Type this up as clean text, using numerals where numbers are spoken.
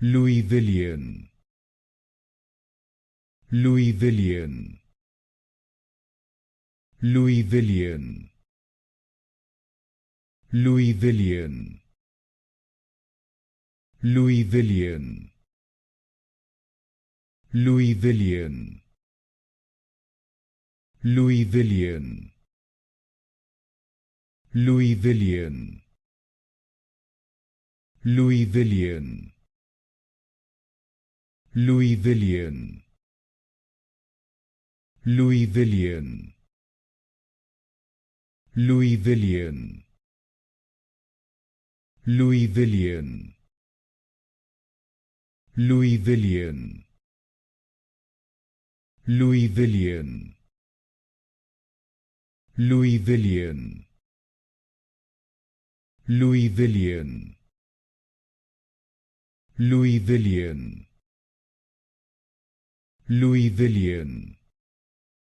Louisvillian, Louisvillian, Louisvillian, Louisvillian, Louisvillian, Louisvillian, Louisvillian, Louisvillian, Louisvillian, Louisvillian, Louisvillian, Louisvillian, Louisvillian, Louisvillian, Louisvillian, Louisvillian, Louisvillian, Louisvillian, Louisvillian,